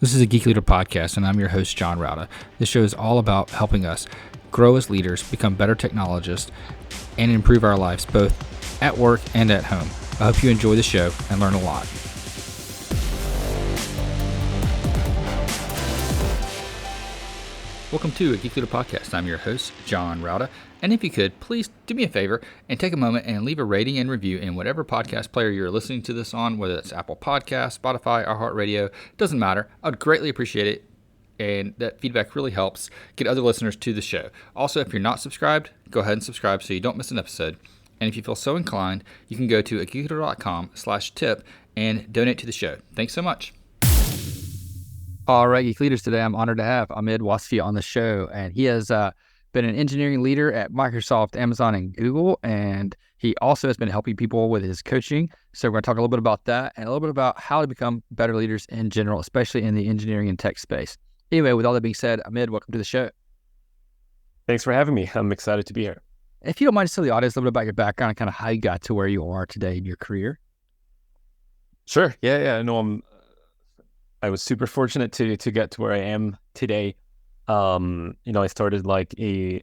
This is a Geek Leader podcast, and I'm your host, John Rauda. This show is all about helping us grow as leaders, become better technologists, and improve our lives both at work and at home. I hope you enjoy the show and learn a lot. Welcome to a Geek Leader podcast. I'm your host, John Rauda. And if you could, please do me a favor and take a moment and leave a rating and review in whatever podcast player you're listening to this on, whether it's Apple Podcasts, Spotify, iHeartRadio, doesn't matter. I would greatly appreciate it. And that feedback really helps get other listeners to the show. Also, if you're not subscribed, go ahead and subscribe so you don't miss an episode. And if you feel so inclined, you can go to geekleader.com/tip and donate to the show. Thanks so much. All right, Geek Leaders, today I'm honored to have Ahmed Wasfy on the show, and he has been an engineering leader at Microsoft, Amazon, and Google, and he also has been helping people with his coaching. So we're going to talk a little bit about that and a little bit about how to become better leaders in general, especially in the engineering and tech space. Anyway, with all that being said, Ahmed, welcome to the show. Thanks for having me. I'm excited to be here. If you don't mind, just tell the audience a little bit about your background and kind of how you got to where you are today in your career. Sure. Yeah. No, I was super fortunate to get to where I am today. I started like a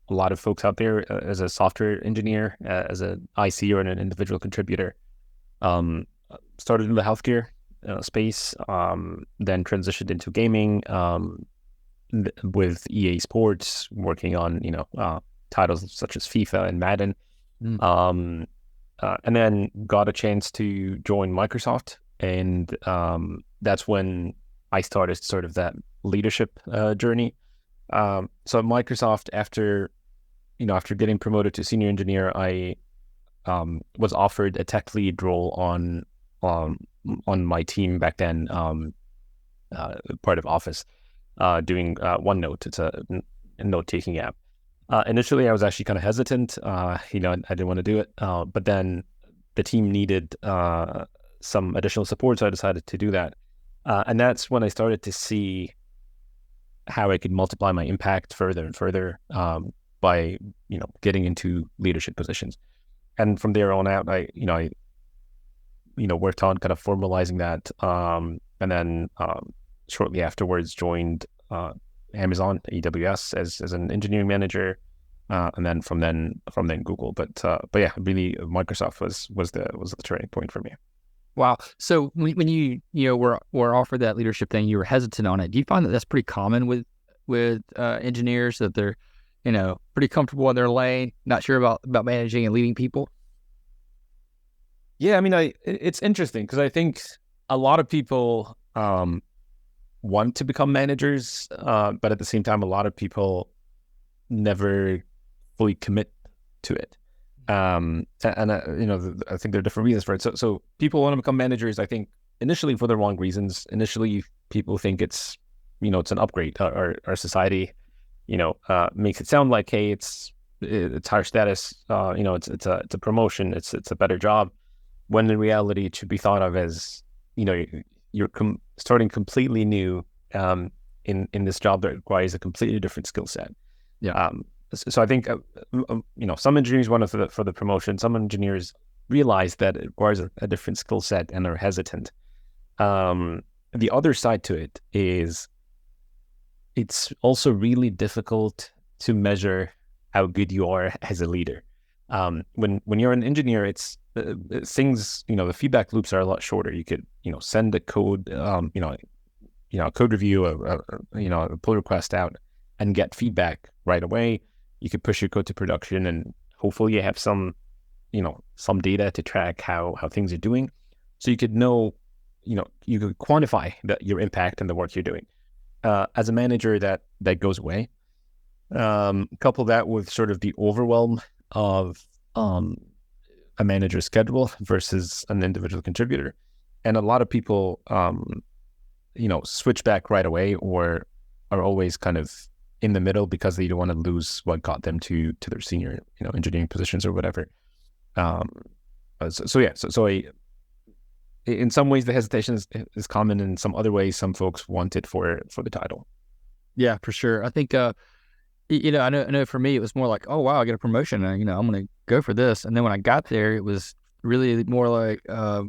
lot of folks out there as a software engineer, as an IC or an individual contributor. Started in the healthcare space, then transitioned into gaming with EA Sports, working on titles such as FIFA and Madden, and then got a chance to join Microsoft, and that's when I started sort of that leadership journey. So at Microsoft, after getting promoted to senior engineer, I was offered a tech lead role on my team back then, part of Office, doing OneNote. It's a note-taking app. Initially, I was actually kind of hesitant. I didn't want to do it, but then the team needed some additional support, so I decided to do that. And that's when I started to see how I could multiply my impact further and further by getting into leadership positions. And from there on out, I worked on kind of formalizing that, and then shortly afterwards joined Amazon AWS as an engineering manager, and then from then Google. But yeah, really Microsoft was the turning point for me. Wow. So when you were offered that leadership thing, you were hesitant on it. Do you find that that's pretty common with engineers, that they're pretty comfortable in their lane, not sure about managing and leading people? Yeah, I mean, it's interesting because I think a lot of people want to become managers, but at the same time, a lot of people never fully commit to it. I think there are different reasons for it. So people want to become managers, I think, initially for the wrong reasons. Initially, people think it's an upgrade. Our society, makes it sound like, hey, it's higher status. It's a promotion. It's a better job. When in reality, it should be thought of as you're starting completely new in this job that requires a completely different skill set. Yeah. So I think, some engineers want it for the promotion. Some engineers realize that it requires a different skill set and are hesitant. The other side to it is it's also really difficult to measure how good you are as a leader. When you're an engineer, it's things, the feedback loops are a lot shorter. You could, send a code, a code review, a pull request out and get feedback right away. You could push your code to production and hopefully you have some data to track how things are doing. So you could know, you could quantify your impact and the work you're doing. As a manager, that goes away. Couple that with sort of the overwhelm of a manager's schedule versus an individual contributor. And a lot of people, switch back right away or are always kind of in the middle because they don't want to lose what got them to their senior, engineering positions or whatever. In some ways the hesitation is common. In some other ways, some folks want it for the title. Yeah, for sure. I think, I know for me, it was more like, oh, wow, I get a promotion and, I'm going to go for this. And then when I got there, it was really more like,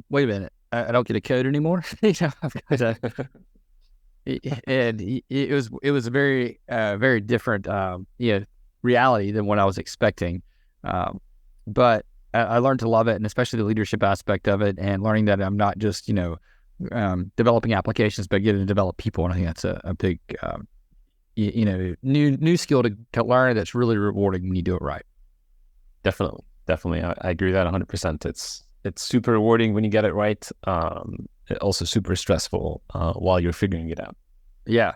wait a minute, I don't get a code anymore. I've got to And it was a very very different reality than what I was expecting. But I learned to love it, and especially the leadership aspect of it, and learning that I'm not just developing applications, but getting to develop people. And I think that's a big new skill to learn that's really rewarding when you do it right. Definitely. I agree with that 100%. It's super rewarding when you get it right. Also super stressful while you're figuring it out. Yeah.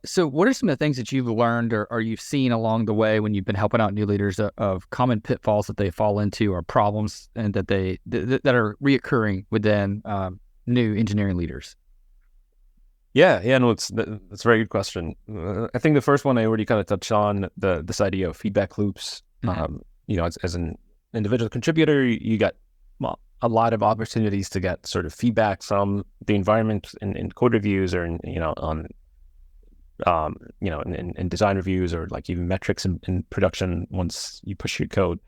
So what are some of the things that you've learned or you've seen along the way when you've been helping out new leaders of common pitfalls that they fall into, or problems and that that are reoccurring within new engineering leaders? Yeah, no, that's a very good question. I think the first one I already kind of touched on, this idea of feedback loops. As an individual contributor, you got a lot of opportunities to get sort of feedback from the environment in code reviews, or in design reviews, or like even metrics in production once you push your code.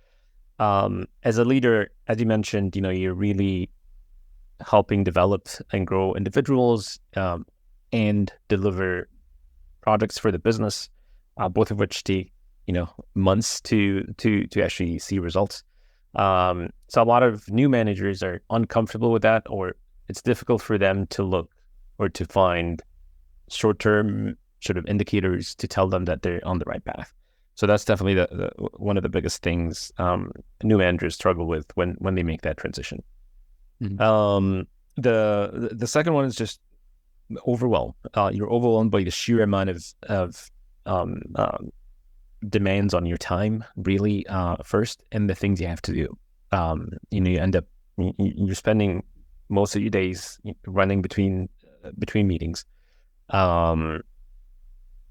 As a leader, as you mentioned, you're really helping develop and grow individuals and deliver projects for the business, both of which take months to actually see results. So a lot of new managers are uncomfortable with that, or it's difficult for them to look or to find short-term sort of indicators to tell them that they're on the right path. So that's definitely the one of the biggest things new managers struggle with when they make that transition. Mm-hmm. The second one is just overwhelm. You're overwhelmed by the sheer amount of demands on your time, really, first, and the things you have to do. You end up you're spending most of your days running between meetings.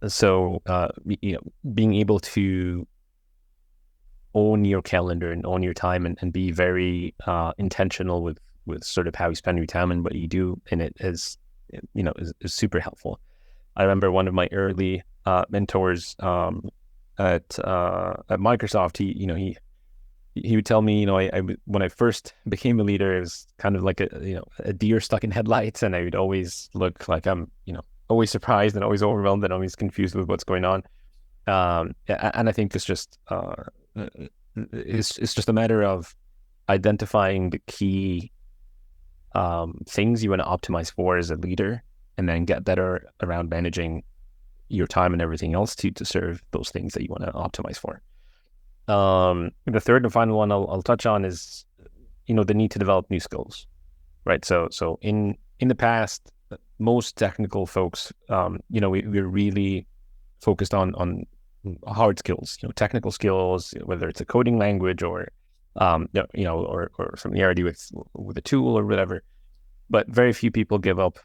So being able to own your calendar and own your time and be very intentional with sort of how you spend your time and what you do in it is super helpful. I remember one of my early mentors at Microsoft. He would tell me, I when I first became a leader, it was kind of like a deer stuck in headlights, and I would always look like I'm always surprised and always overwhelmed and always confused with what's going on. And I think it's just a matter of identifying the key things you want to optimize for as a leader, and then get better around managing your time and everything else to serve those things that you want to optimize for. The third and final one I'll touch on is, the need to develop new skills, right? So in the past, most technical folks, we're really focused on hard skills, technical skills, whether it's a coding language or familiarity with a tool or whatever. But very few people give up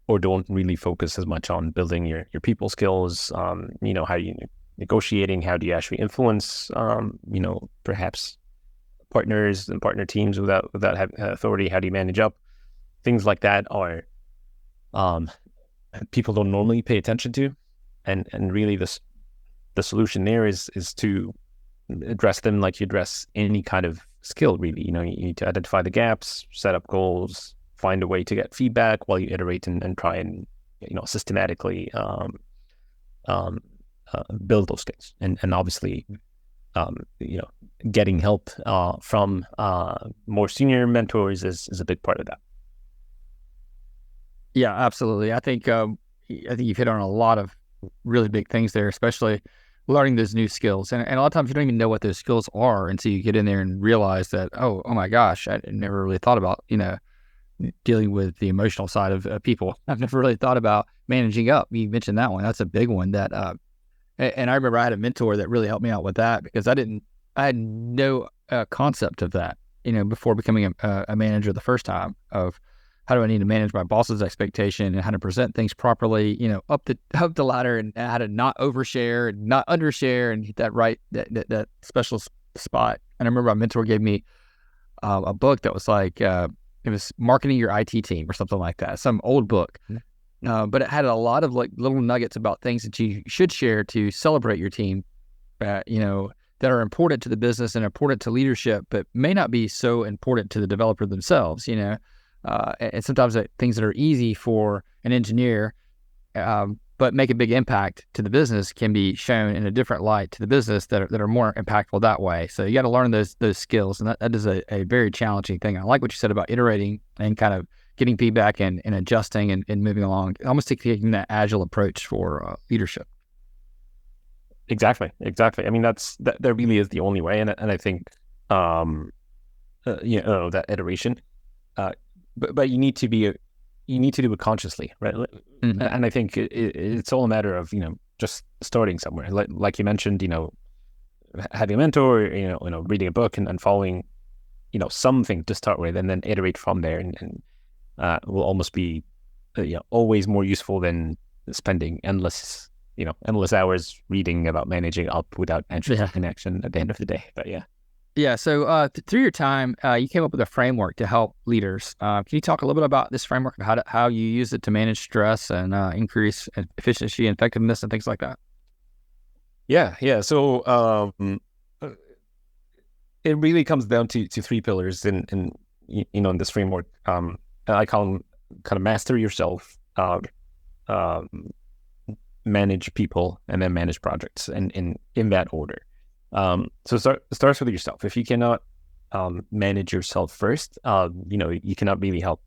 or don't really focus as much on building your people skills. How you negotiating, how do you actually influence, perhaps partners and partner teams without having authority? How do you manage up? Things like that are people don't normally pay attention to, and really the solution there is to address them like you address any kind of skill, really. You need to identify the gaps, set up goals, find a way to get feedback while you iterate and try and systematically build those skills. And obviously getting help from more senior mentors is a big part of that. Yeah, absolutely. I think you've hit on a lot of really big things there, especially learning those new skills. And a lot of times you don't even know what those skills are until you get in there and realize that, oh my gosh, I never really thought about, dealing with the emotional side of people. I've never really thought about managing up. You mentioned that one. That's a big one that, and I remember I had a mentor that really helped me out with that, because I had no concept of that, before becoming a manager the first time, of how do I need to manage my boss's expectation and how to present things properly, up the ladder, and how to not overshare and not undershare and hit that right, that special spot. And I remember my mentor gave me a book that was like, it was Marketing Your IT Team or something like that, some old book. But it had a lot of like little nuggets about things that you should share to celebrate your team, that are important to the business and important to leadership, but may not be so important to the developer themselves, and sometimes things that are easy for an engineer but make a big impact to the business can be shown in a different light to the business that are more impactful that way. So you got to learn those skills, and that is a very challenging thing. I like what you said about iterating and kind of getting feedback and adjusting and moving along, almost taking that agile approach for leadership. Exactly. I mean, that really is the only way, and I think that iteration, but you need to do it consciously, right? Mm-hmm. And I think it's all a matter of just starting somewhere, like you mentioned, having a mentor, reading a book and following something to start with, and then iterate from there, and will almost be always more useful than spending endless hours reading about managing up without actually taking action at the end of the day. But yeah. So through your time, you came up with a framework to help leaders. Can you talk a little bit about this framework and how you use it to manage stress and increase efficiency and effectiveness and things like that? Yeah. So it really comes down to three pillars in this framework. I call them kind of master yourself, manage people, and then manage projects, and in that order. So it starts with yourself. If you cannot manage yourself first, you cannot really help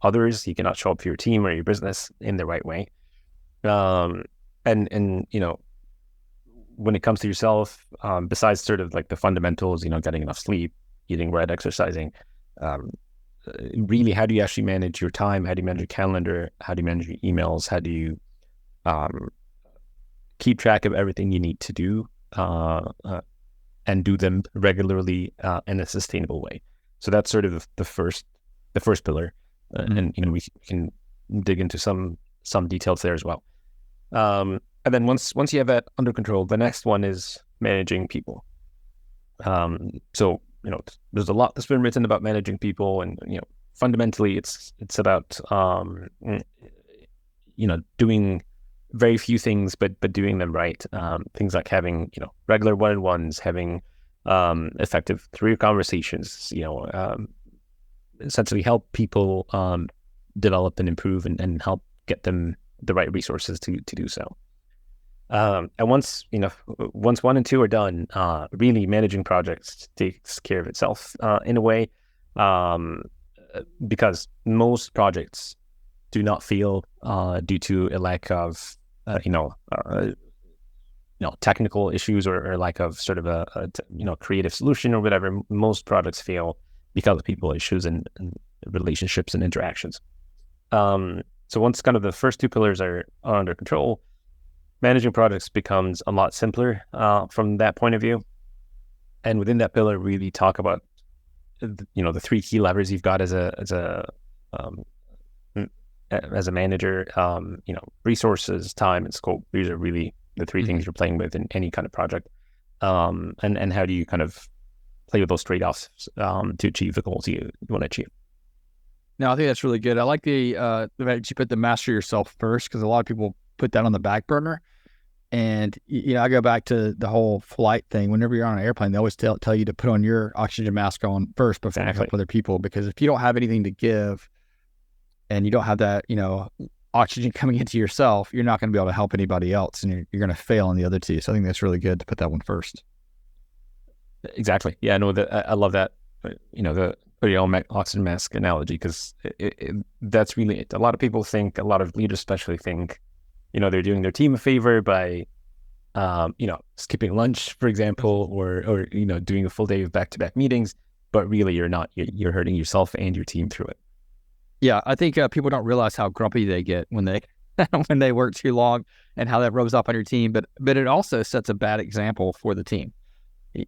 others. You cannot show up for your team or your business in the right way. And when it comes to yourself, besides sort of like the fundamentals, getting enough sleep, eating right, exercising, really, how do you actually manage your time? How do you manage your calendar? How do you manage your emails? How do you keep track of everything you need to do and do them regularly in a sustainable way? So that's sort of the first pillar, and we can dig into some details there as well. And then once you have that under control, the next one is managing people. So there's a lot that's been written about managing people, and fundamentally it's about doing very few things, but doing them right. Things like having regular one-on-ones, having effective career conversations. Essentially help people develop and improve, and help get them the right resources to do so. And once one and two are done, really managing projects takes care of itself in a way, because most projects do not fail due to a lack of technical issues or lack of sort of a creative solution or whatever. Most projects fail because of people issues and relationships and interactions. So once kind of the first two pillars are under control, managing projects becomes a lot simpler from that point of view. And within that pillar, really talk about the three key levers you've got as a manager. Resources, time, and scope. These are really the three things you're playing with in any kind of project. And how do you kind of play with those trade-offs to achieve the goals you want to achieve? No, I think that's really good. I like the fact that you put the master yourself first, because a lot of people put that on the back burner. And I go back to the whole flight thing. Whenever you're on an airplane, they always tell you to put on your oxygen mask on first before you help other people, because if you don't have anything to give and you don't have that oxygen coming into yourself, you're not going to be able to help anybody else, and you're going to fail on the other two. So I think that's really good to put that one first. Exactly. Yeah, no, I love that. The oxygen mask analogy, because that's really it. A lot of people think, a lot of leaders especially think, they're doing their team a favor by, skipping lunch, for example, or doing a full day of back-to-back meetings. But really, you're not. You're hurting yourself and your team through it. Yeah, I think people don't realize how grumpy they get when they when they work too long, and how that rubs off on your team. But it also sets a bad example for the team.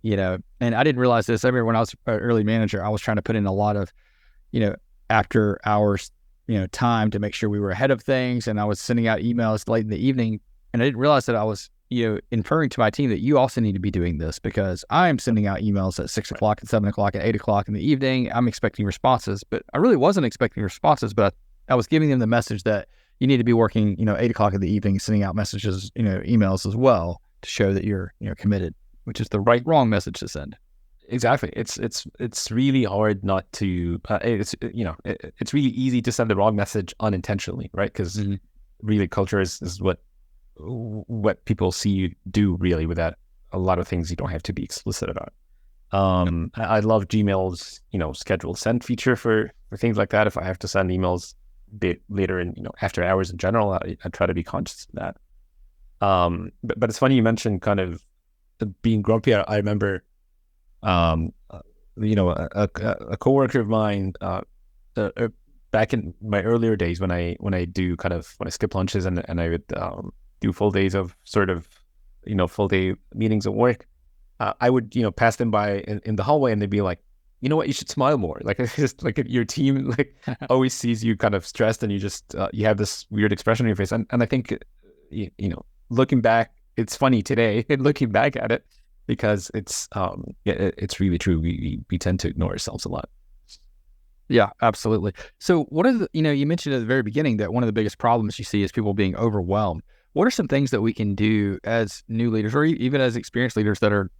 And I didn't realize this. I remember when I was an early manager, I was trying to put in a lot of, after hours, time to make sure we were ahead of things. And I was sending out emails late in the evening, and I didn't realize that I was, inferring to my team that you also need to be doing this, because I'm sending out emails at 6 o'clock and 7 o'clock and 8 o'clock in the evening. I'm expecting responses, but I really wasn't expecting responses, but I was giving them the message that you need to be working, 8 o'clock in the evening, sending out messages, emails as well, to show that you're, committed, which is the wrong message to send. Exactly. It's really hard not to. It's really easy to send the wrong message unintentionally, right? Because really culture is what people see you do really without a lot of things you don't have to be explicit about. I love Gmail's, scheduled send feature for things like that. If I have to send emails later in, after hours in general, I try to be conscious of that. But it's funny you mentioned kind of being grumpy. I remember, a coworker of mine, back in my earlier days when I skip lunches and I would do full days of sort of, full day meetings at work. I would, pass them by in the hallway and they'd be like, you know what, you should smile more. Like, it's just like your team always sees you kind of stressed and you just, you have this weird expression on your face. And I think, looking back, it's funny today looking back at it because it's really true. We tend to ignore ourselves a lot. Yeah, absolutely. So what are the, you mentioned at the very beginning that one of the biggest problems you see is people being overwhelmed. What are some things that we can do as new leaders or even as experienced leaders that are,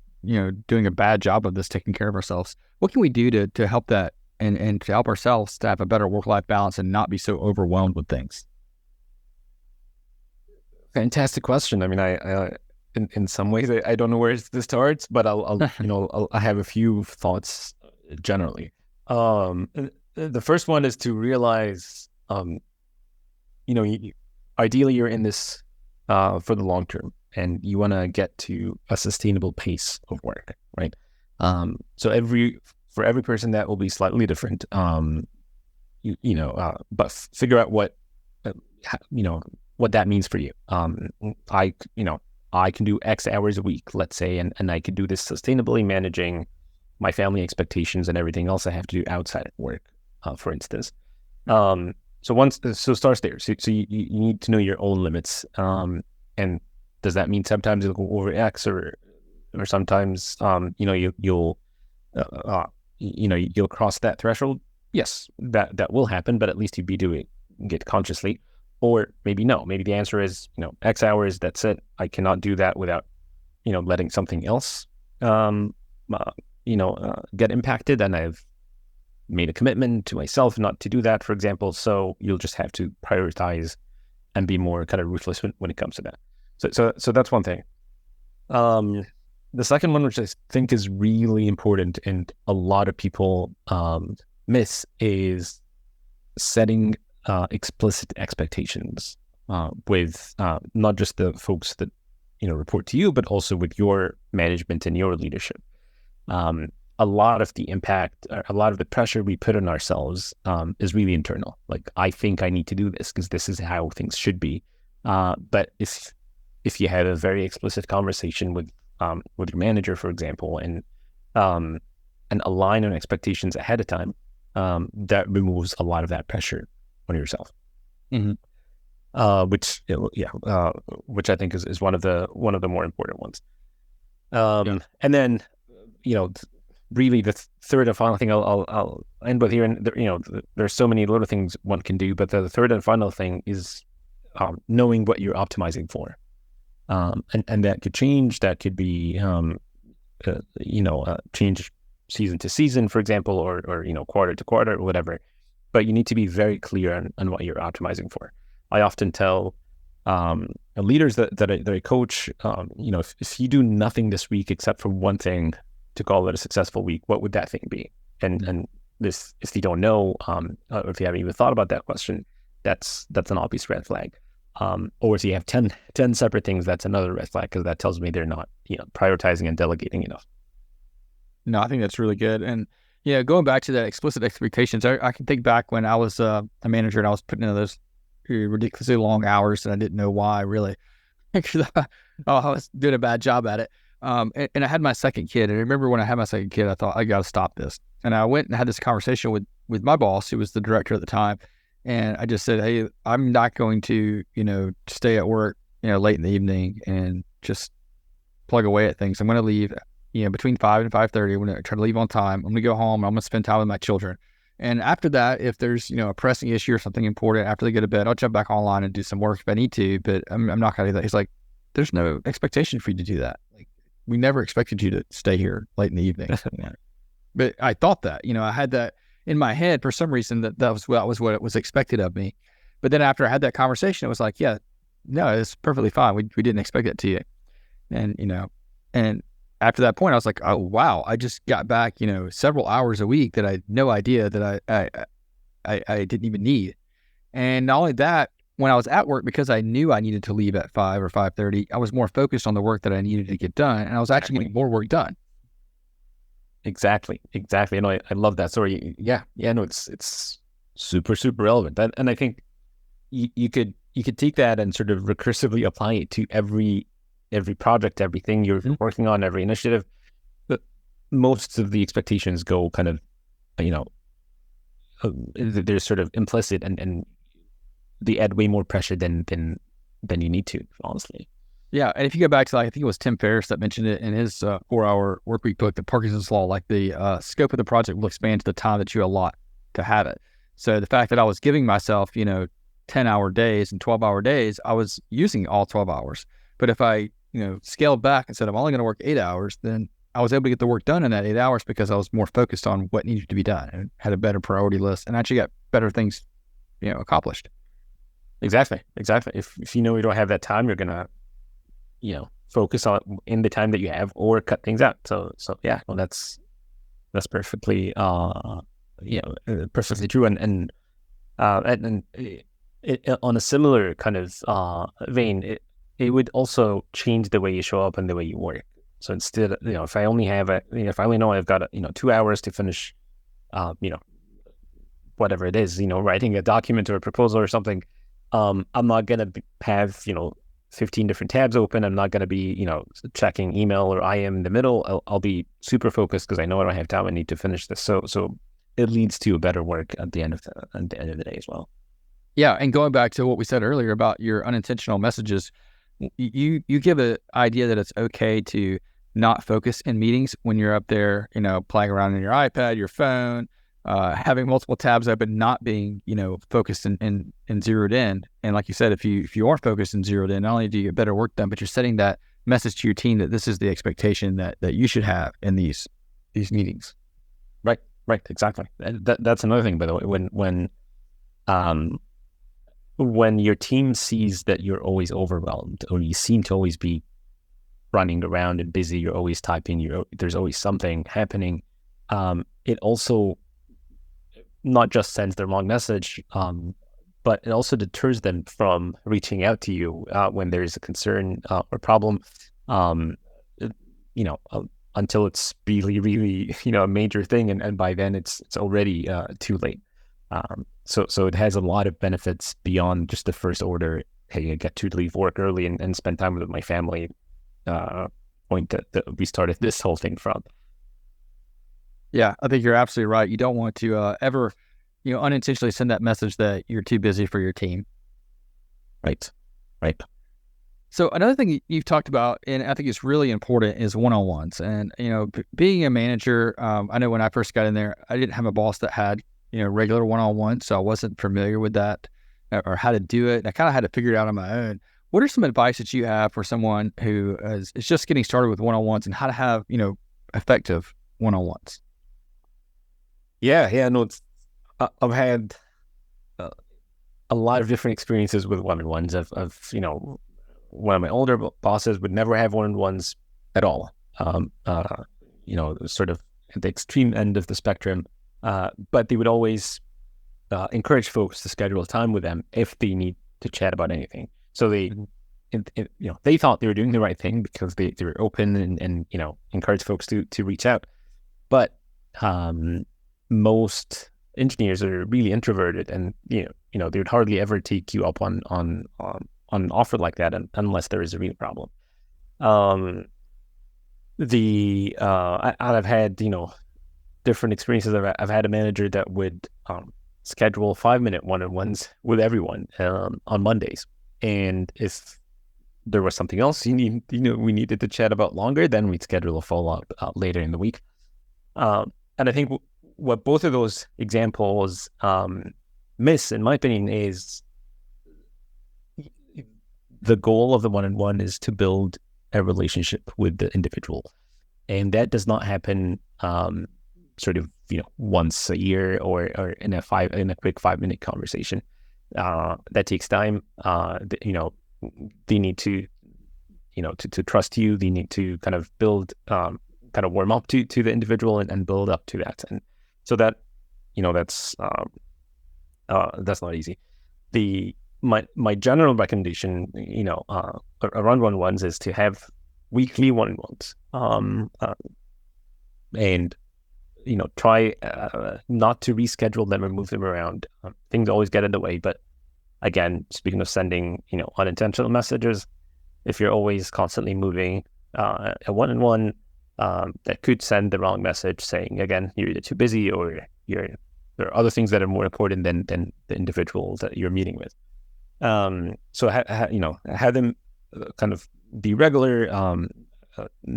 doing a bad job of this, taking care of ourselves? What can we do to help that and to help ourselves to have a better work-life balance and not be so overwhelmed with things? Fantastic question. I mean, I in some ways, I don't know where this starts, but I have a few thoughts generally. The first one is to realize, ideally you're in this for the long term, and you want to get to a sustainable pace of work, right? So for every person that will be slightly different. But figure out what that means for you. I can do X hours a week, let's say, and I could do this sustainably, managing my family expectations and everything else I have to do outside of work, for instance. So it starts there. So you need to know your own limits. And does that mean sometimes it'll go over X or sometimes, you'll cross that threshold? Yes, that will happen, but at least you'd be doing it consciously. Or maybe no. Maybe the answer is, X hours, that's it. I cannot do that without, letting something else, get impacted. And I've made a commitment to myself not to do that, for example. So you'll just have to prioritize and be more kind of ruthless when it comes to that. So that's one thing. The second one, which I think is really important and a lot of people miss, is setting explicit expectations with not just the folks that report to you, but also with your management and your leadership. A lot of the impact, a lot of the pressure we put on ourselves is really internal. Like, I think I need to do this because this is how things should be. But if you had a very explicit conversation with your manager, for example, and align on expectations ahead of time, that removes a lot of that pressure on yourself. Mm-hmm. Which I think is one of the more important ones. And then, really the third and final thing I'll end with here, and there's so many little things one can do, but the third and final thing is knowing what you're optimizing for, and that could change. That could be change season to season, for example, or quarter to quarter, or whatever. But you need to be very clear on what you're optimizing for. I often tell leaders that I coach, if you do nothing this week except for one thing to call it a successful week, what would that thing be? And this, if you don't know, or if you haven't even thought about that question, that's an obvious red flag. Or if you have 10 separate things, that's another red flag, because that tells me they're not prioritizing and delegating enough. No, I think that's really good. And going back to that explicit expectations, I can think back when I was a manager and I was putting in those ridiculously long hours and I didn't know why, really. I was doing a bad job at it. And I had my second kid. And I remember when I had my second kid, I thought, I got to stop this. And I went and had this conversation with my boss, who was the director at the time. And I just said, hey, I'm not going to, stay at work, late in the evening and just plug away at things. I'm going to leave, between 5 and 5:30. I'm going to try to leave on time. I'm going to go home. I'm going to spend time with my children. And after that, if there's, a pressing issue or something important after they go to bed, I'll jump back online and do some work if I need to, but I'm not going to do that. He's like, there's no expectation for you to do that. Like, we never expected you to stay here late in the evening. But I thought that, I had that in my head for some reason that was what it was expected of me. But then after I had that conversation, it was like, yeah, no, it's perfectly fine. We didn't expect it to you. And, and after that point, I was like, oh, wow, I just got back, several hours a week that I had no idea that I didn't even need. And not only that, when I was at work, because I knew I needed to leave at 5 or 5:30, I was more focused on the work that I needed to get done. And I was actually getting more work done. Exactly. I love that story. Yeah. No, it's super, super relevant. And I think you could take that and sort of recursively apply it to every project, everything you're working on, every initiative. But most of the expectations go kind of, they're sort of implicit and they add way more pressure than you need to, honestly. Yeah, and if you go back to, I think it was Tim Ferriss that mentioned it in his 4-Hour Workweek book, the Parkinson's Law, like the scope of the project will expand to the time that you allot to have it. So the fact that I was giving myself, 10-hour days and 12-hour days, I was using all 12 hours. But if I, scaled back and said I'm only going to work 8 hours, then I was able to get the work done in that 8 hours because I was more focused on what needed to be done and had a better priority list and actually got better things, accomplished. Exactly. If you know you don't have that time, you're gonna, focus on in the time that you have or cut things out. So yeah, well, that's perfectly, perfectly true. And on a similar kind of vein, it would also change the way you show up and the way you work. So instead, if I only know I've got 2 hours to finish, whatever it is, writing a document or a proposal or something. I'm not going to have, 15 different tabs open. I'm not going to be, checking email or IM in the middle. I'll be super focused because I know I don't have time. I need to finish this. So it leads to a better work at the end of the day as well. Yeah. And going back to what we said earlier about your unintentional messages, you give an idea that it's okay to not focus in meetings when you're up there, playing around on your iPad, your phone, having multiple tabs open, not being, focused and zeroed in. And like you said, if you are focused and zeroed in, not only do you get better work done, but you're setting that message to your team that this is the expectation that you should have in these meetings. Right. Exactly. That's another thing, by the way, when your team sees that you're always overwhelmed or you seem to always be running around and busy, you're always typing, there's always something happening. It also not just sends the wrong message, but it also deters them from reaching out to you when there is a concern or problem, until it's really, really, a major thing. And by then it's already too late. So it has a lot of benefits beyond just the first order, hey, I get to leave work early and spend time with my family, point that we started this whole thing from. Yeah, I think you're absolutely right. You don't want to ever, unintentionally send that message that you're too busy for your team. Right. So another thing you've talked about, and I think it's really important, is one-on-ones. And, being a manager, I know when I first got in there, I didn't have a boss that had, regular one-on-ones. So I wasn't familiar with that or how to do it. And I kind of had to figure it out on my own. What are some advice that you have for someone who is just getting started with one-on-ones and how to have, effective one-on-ones? Yeah. No, I've had a lot of different experiences with one-on-ones. I've one of my older bosses would never have one-on-ones at all. Sort of at the extreme end of the spectrum. But they would always encourage folks to schedule time with them if they need to chat about anything. So they, they thought they were doing the right thing because they were open and encourage folks to reach out. But most engineers are really introverted, and they would hardly ever take you up on an offer like that unless there is a real problem. I've had different experiences. I've had a manager that would schedule 5-minute one-on-ones with everyone on Mondays, and if there was something else we needed to chat about longer, then we'd schedule a follow-up later in the week. And I think what both of those examples miss, in my opinion, is the goal of the one-on-one is to build a relationship with the individual, and that does not happen sort of once a year or in a quick 5-minute conversation. That takes time. They need to, to trust you. They need to kind of build, kind of warm up to the individual and build up to that. And so that, that's not easy. My general recommendation, around one-on-ones is to have weekly one-on-ones, and try not to reschedule them or move them around. Things always get in the way. But again, speaking of sending, unintentional messages, if you're always constantly moving a one-on-one, that could send the wrong message saying, again, you're either too busy or there are other things that are more important than the individuals that you're meeting with. So have them kind of be regular.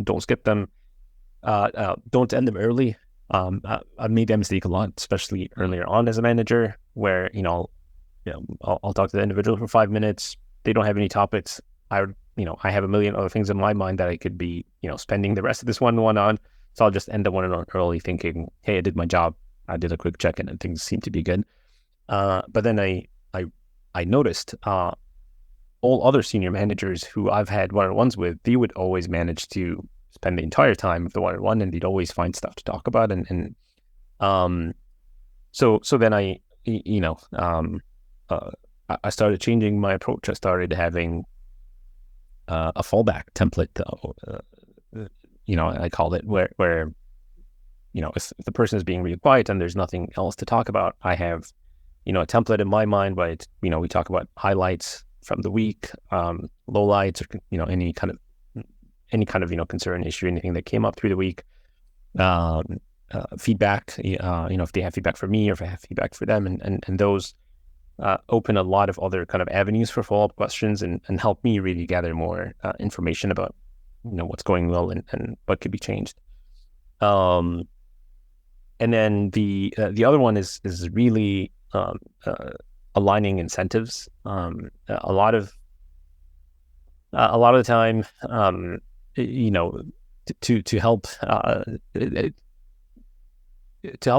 Don't skip them. Don't end them early. I've made that mistake a lot, especially earlier on as a manager, where I'll talk to the individual for 5 minutes. They don't have any topics. I have a million other things in my mind that I could be spending the rest of this one-on-one on. So I'll just end the one-on-one early, thinking, hey, I did my job. I did a quick check-in and things seem to be good. But then I noticed all other senior managers who I've had one-on-ones with, they would always manage to spend the entire time of the one-on-one, and they'd always find stuff to talk about. So then I started changing my approach. I started having a fallback template, I called it, where if the person is being really quiet and there's nothing else to talk about, I have a template in my mind, but we talk about highlights from the week, lowlights, or any kind of concern, issue, anything that came up through the week, feedback, if they have feedback for me or if I have feedback for them, and those open a lot of other kind of avenues for follow-up questions and help me really gather more information about what's going well and what could be changed. And then the other one is really aligning incentives. A lot of the time, to help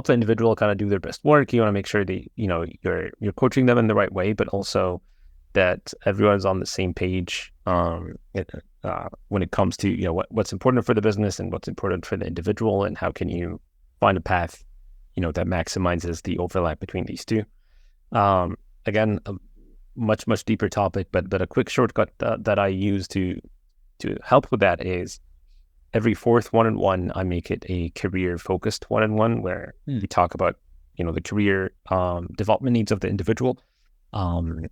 the individual kind of do their best work, you want to make sure that you're coaching them in the right way, but also that everyone's on the same page when it comes to what's important for the business and what's important for the individual, and how can you find a path that maximizes the overlap between these two. Again, a much deeper topic, but a quick shortcut that I use to help with that is every fourth one-on-one, I make it a career-focused one-on-one where we talk about the career development needs of the individual, and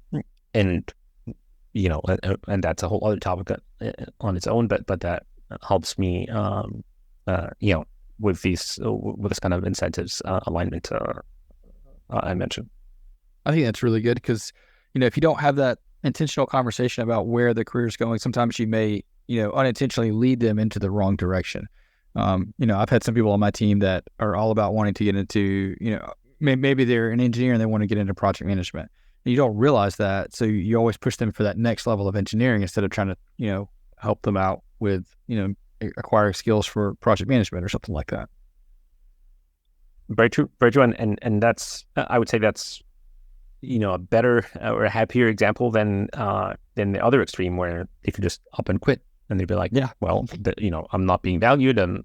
that's a whole other topic on its own. But that helps me, with this kind of incentives alignment I mentioned. I think that's really good because, if you don't have that intentional conversation about where the career is going, sometimes you may, unintentionally lead them into the wrong direction. I've had some people on my team that are all about wanting to get into, maybe they're an engineer and they want to get into project management. And you don't realize that. So you always push them for that next level of engineering instead of trying to, help them out with, acquiring skills for project management or something like that. Very true. Very true. And that's, I would say that's, a better or a happier example than the other extreme where they could just up and quit and they'd be like, yeah, well, I'm not being valued. And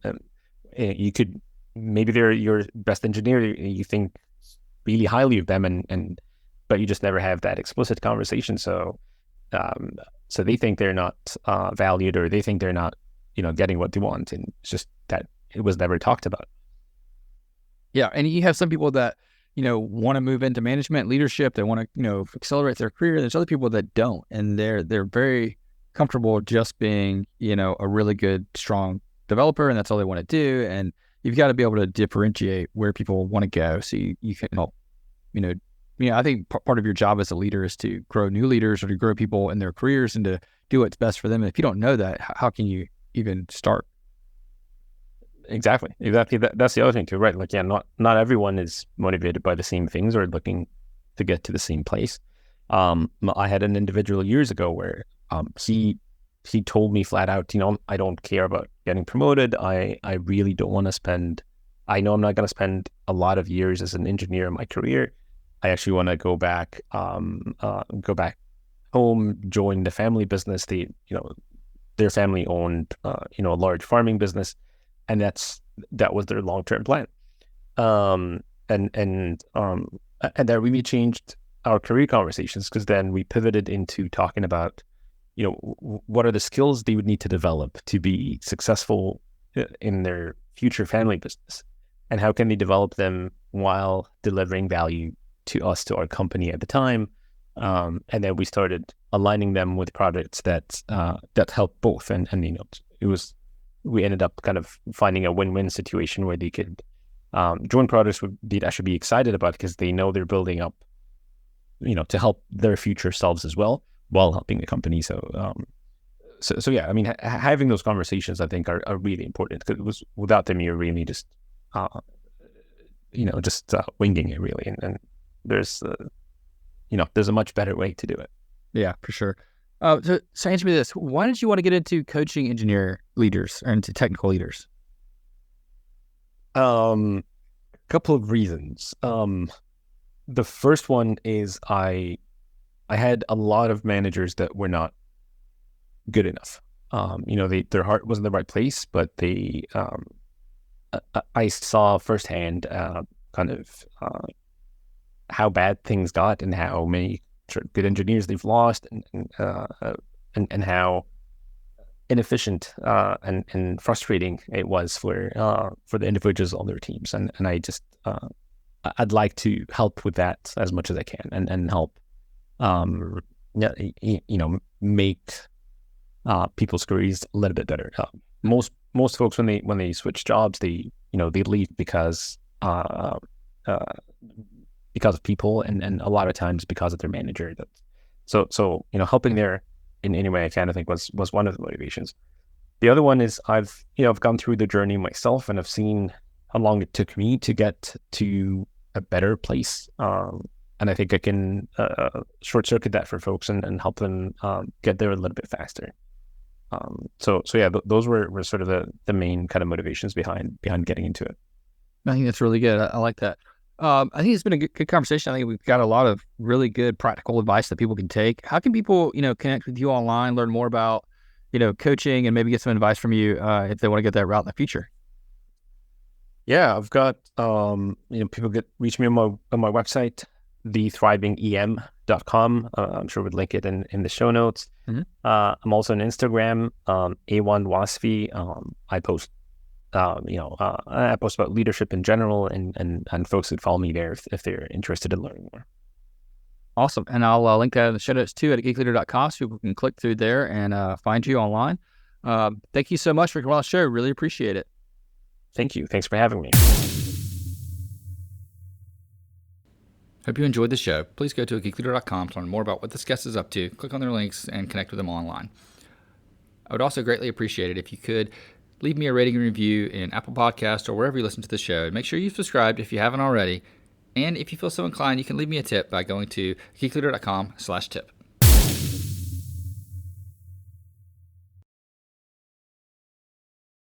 you could, maybe they're your best engineer. You think really highly of them but you just never have that explicit conversation. So they think they're not valued, or they think they're not, getting what they want. And it's just that it was never talked about. Yeah. And you have some people that, want to move into management, leadership. They want to, accelerate their career. There's other people that don't, and they're very comfortable just being, a really good, strong developer, and that's all they want to do. And you've got to be able to differentiate where people want to go, so you can help. I think part of your job as a leader is to grow new leaders or to grow people in their careers and to do what's best for them. And if you don't know that, how can you even start? Exactly. That's the other thing too, right? Like, yeah, not everyone is motivated by the same things or looking to get to the same place. I had an individual years ago where he told me flat out, I don't care about getting promoted. I really don't want to I know I'm not going to spend a lot of years as an engineer in my career. I actually want to go back home, join the family business. Their family owned a large farming business, and that was their long-term plan. And that really changed our career conversations, because then we pivoted into talking about, what are the skills they would need to develop to be successful in their future family business, and how can they develop them while delivering value to us, to our company at the time. And then we started aligning them with projects that helped both. And we ended up kind of finding a win-win situation where they could join projects they'd actually be excited about, because they know they're building up, to help their future selves as well, while helping the company. So yeah, I mean, having those conversations, I think, are really important, because without them, you're really just, winging it, really. And there's a much better way to do it. Yeah, for sure. So answer me this: why did you want to get into coaching engineer leaders or into technical leaders? A couple of reasons. The first one is I had a lot of managers that were not good enough. Their heart was in the right place, but I saw firsthand how bad things got, and how many good engineers they've lost, and how inefficient and frustrating it was for the individuals on their teams. And I just I'd like to help with that as much as I can, and help make people's careers a little bit better. Most folks, when they switch jobs, they leave because of people, and a lot of times because of their manager. So helping there in any way I can, I think, was one of the motivations. The other one is I've gone through the journey myself, and I've seen how long it took me to get to a better place. And I think I can short circuit that for folks, and help them get there a little bit faster. So yeah, those were sort of the main kind of motivations behind getting into it. I think that's really good. I like that. I think it's been a good conversation. I think we've got a lot of really good practical advice that people can take. How can people, connect with you online, learn more about, coaching, and maybe get some advice from you if they want to get that route in the future? Yeah, I've got, people reach me on my website, thethrivingem.com. I'm sure we'd link it in the show notes. Mm-hmm. I'm also on Instagram, Ahmed Wasfy. I post, I post about leadership in general, and folks would follow me there if they're interested in learning more. Awesome. And I'll link that in the show notes too at geekleader.com, so people can click through there and find you online. Thank you so much for coming on the show. Really appreciate it. Thank you. Thanks for having me. Hope you enjoyed the show. Please go to geekleader.com to learn more about what this guest is up to, click on their links, and connect with them online. I would also greatly appreciate it if you could leave me a rating and review in Apple Podcasts or wherever you listen to the show. Make sure you've subscribed if you haven't already. And if you feel so inclined, you can leave me a tip by going to geekleader.com/tip.